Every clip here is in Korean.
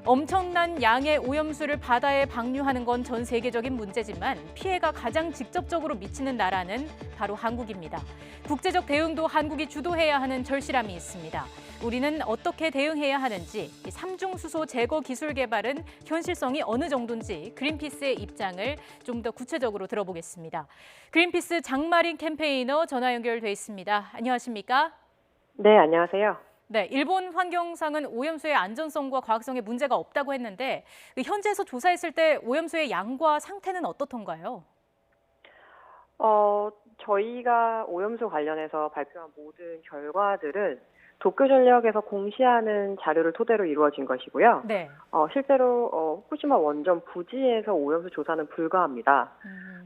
엄청난 양의 오염수를 바다에 방류하는 건 전 세계적인 문제지만 피해가 가장 직접적으로 미치는 나라는 바로 한국입니다. 국제적 대응도 한국이 주도해야 하는 절실함이 있습니다. 우리는 어떻게 대응해야 하는지, 삼중수소 제거 기술 개발은 현실성이 어느 정도인지 그린피스의 입장을 좀 더 구체적으로 들어보겠습니다. 그린피스 장마린 캠페이너 전화 연결돼 있습니다. 안녕하십니까? 네, 안녕하세요. 네, 일본 환경상은 오염수의 안전성과 과학성에 문제가 없다고 했는데 현지에서 조사했을 때 오염수의 양과 상태는 어떻던가요? 저희가 오염수 관련해서 발표한 모든 결과들은 도쿄전력에서 공시하는 자료를 토대로 이루어진 것이고요. 네. 실제로 후쿠시마 원전 부지에서 오염수 조사는 불가합니다.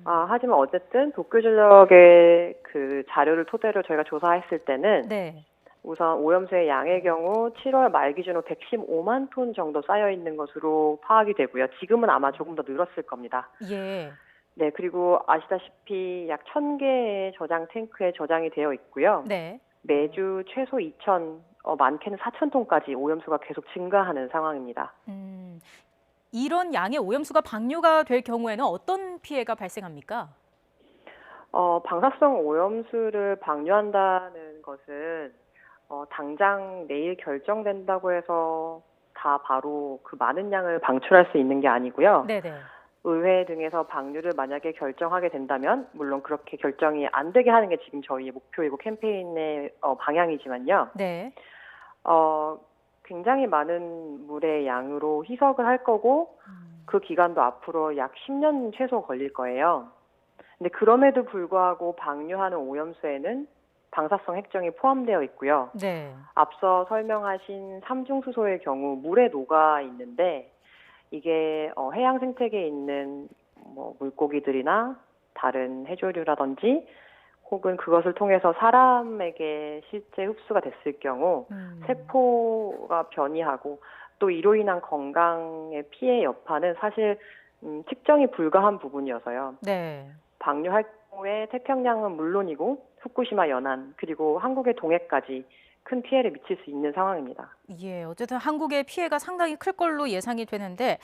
하지만 어쨌든 도쿄전력의 그 자료를 토대로 저희가 조사했을 때는 네. 우선 오염수의 양의 경우 7월 말 기준으로 115만 톤 정도 쌓여 있는 것으로 파악이 되고요. 지금은 아마 조금 더 늘었을 겁니다. 예. 네, 그리고 아시다시피 약 1,000개의 저장 탱크에 저장이 되어 있고요. 네. 매주 최소 2,000, 많게는 4,000톤까지 오염수가 계속 증가하는 상황입니다. 이런 양의 오염수가 방류가 될 경우에는 어떤 피해가 발생합니까? 방사성 오염수를 방류한다는 것은 당장 내일 결정된다고 해서 다 바로 그 많은 양을 방출할 수 있는 게 아니고요. 네네. 의회 등에서 방류를 만약에 결정하게 된다면 물론 그렇게 결정이 안 되게 하는 게 지금 저희의 목표이고 캠페인의 방향이지만요. 네. 굉장히 많은 물의 양으로 희석을 할 거고 그 기간도 앞으로 약 10년 최소 걸릴 거예요. 근데 그럼에도 불구하고 방류하는 오염수에는 방사성 핵정이 포함되어 있고요. 네. 앞서 설명하신 삼중수소의 경우 물에 녹아 있는데 이게 해양 생태계에 있는 물고기들이나 다른 해조류라든지 혹은 그것을 통해서 사람에게 실제 흡수가 됐을 경우 세포가 변이하고 또 이로 인한 건강의 피해 여파는 사실 측정이 불가한 부분이어서요. 네. 방류할 경우에 태평양은 물론이고 후쿠시마 연안 그리고 한국의 동해까지 큰 피해를 미칠 수 있는 상황입니다. 예, 어쨌든 한국의 피해가 상당히 클 걸로 예상이 되는데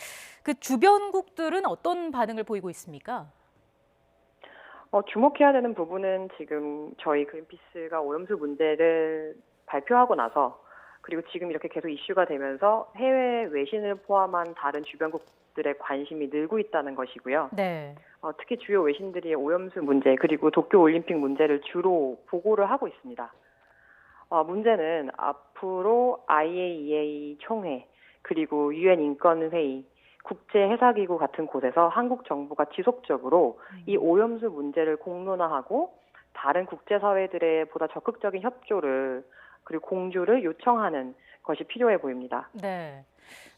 그 주변국들은 어떤 반응을 보이고 있습니까? 주목해야 되는 부분은 지금 저희 그린피스가 오염수 문제를 발표하고 나서 그리고 지금 이렇게 계속 이슈가 되면서 해외 외신을 포함한 다른 주변국들의 관심이 늘고 있다는 것이고요. 네. 특히 주요 외신들이 오염수 문제 그리고 도쿄올림픽 문제를 주로 보고를 하고 있습니다. 문제는 앞으로 IAEA 총회 그리고 UN 인권회의 국제해사기구 같은 곳에서 한국 정부가 지속적으로 이 오염수 문제를 공론화하고 다른 국제사회들의 보다 적극적인 협조를 그리고 공조를 요청하는 것이 필요해 보입니다. 네.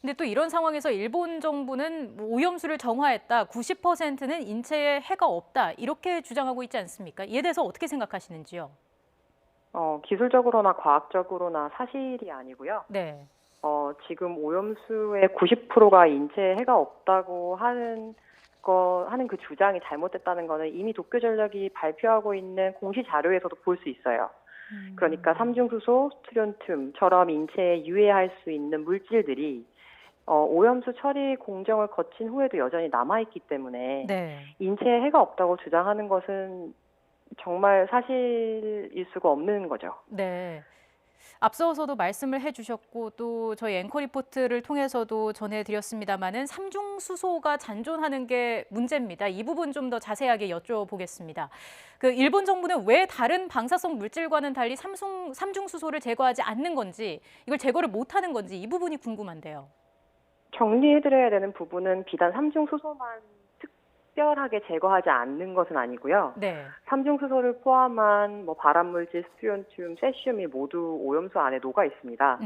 근데 또 이런 상황에서 일본 정부는 오염수를 정화했다, 90%는 인체에 해가 없다 이렇게 주장하고 있지 않습니까? 이에 대해서 어떻게 생각하시는지요? 기술적으로나 과학적으로나 사실이 아니고요. 네. 지금 오염수의 90%가 인체에 해가 없다고 하는 그 주장이 잘못됐다는 거는 이미 도쿄전력이 발표하고 있는 공시 자료에서도 볼 수 있어요. 그러니까 삼중수소, 스트론튬처럼 인체에 유해할 수 있는 물질들이 오염수 처리 공정을 거친 후에도 여전히 남아있기 때문에 네. 인체에 해가 없다고 주장하는 것은 정말 사실일 수가 없는 거죠. 네. 앞서서도 말씀을 해주셨고 또 저희 앵커 리포트를 통해서도 전해드렸습니다마는 삼중수소가 잔존하는 게 문제입니다. 이 부분 좀 더 자세하게 여쭤보겠습니다. 그 일본 정부는 왜 다른 방사성 물질과는 달리 삼중수소를 제거하지 않는 건지, 이걸 제거를 못하는 건지 이 부분이 궁금한데요. 정리해드려야 되는 부분은 비단 삼중수소만 특별하게 제거하지 않는 것은 아니고요. 네. 삼중수소를 포함한 발암물질, 스트론튬, 세슘이 모두 오염수 안에 녹아 있습니다.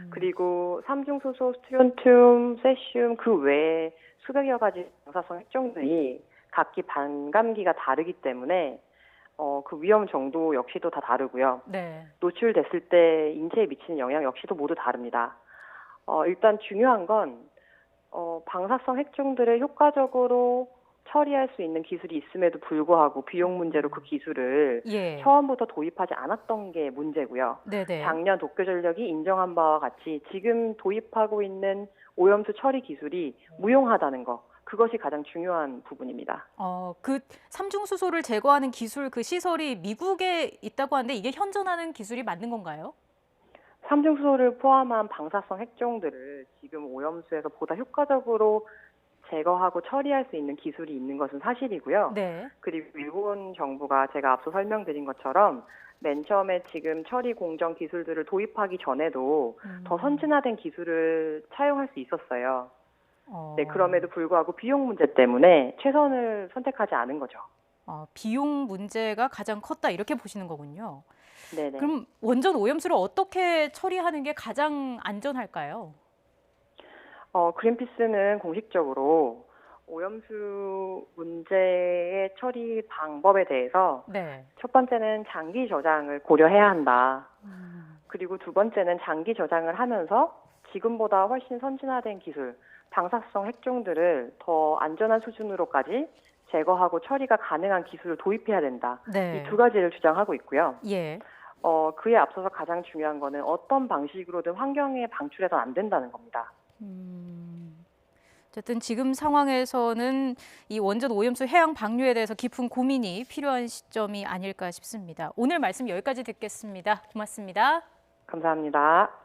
그리고 삼중수소, 스트론튬, 세슘 그 외에 수백여 가지 방사성 핵종들이 각기 반감기가 다르기 때문에 그 위험 정도 역시도 다 다르고요. 네. 노출됐을 때 인체에 미치는 영향 역시도 모두 다릅니다. 일단 중요한 건 방사성 핵종들을 효과적으로 처리할 수 있는 기술이 있음에도 불구하고 비용 문제로 그 기술을 처음부터 도입하지 않았던 게 문제고요. 네네. 작년 도쿄전력이 인정한 바와 같이 지금 도입하고 있는 오염수 처리 기술이 무용하다는 거, 그것이 가장 중요한 부분입니다. 그 삼중수소를 제거하는 기술 그 시설이 미국에 있다고 하는데 이게 현존하는 기술이 맞는 건가요? 삼중수소를 포함한 방사성 핵종들을 지금 오염수에서 보다 효과적으로 제거하고 처리할 수 있는 기술이 있는 것은 사실이고요. 네. 그리고 일본 정부가 제가 앞서 설명드린 것처럼 맨 처음에 지금 처리 공정 기술들을 도입하기 전에도 더 선진화된 기술을 차용할 수 있었어요. 네, 그럼에도 불구하고 비용 문제 때문에 최선을 선택하지 않은 거죠. 비용 문제가 가장 컸다 이렇게 보시는 거군요. 네네. 그럼 원전 오염수를 어떻게 처리하는 게 가장 안전할까요? 그린피스는 공식적으로 오염수 문제의 처리 방법에 대해서 네. 첫 번째는 장기 저장을 고려해야 한다. 그리고 두 번째는 장기 저장을 하면서 지금보다 훨씬 선진화된 기술, 방사성 핵종들을 더 안전한 수준으로까지 제거하고 처리가 가능한 기술을 도입해야 된다. 네. 이 두 가지를 주장하고 있고요. 예. 그에 앞서서 가장 중요한 거는 어떤 방식으로든 환경에 방출해서는 안 된다는 겁니다. 어쨌든 지금 상황에서는 이 원전 오염수 해양 방류에 대해서 깊은 고민이 필요한 시점이 아닐까 싶습니다. 오늘 말씀 여기까지 듣겠습니다. 고맙습니다. 감사합니다.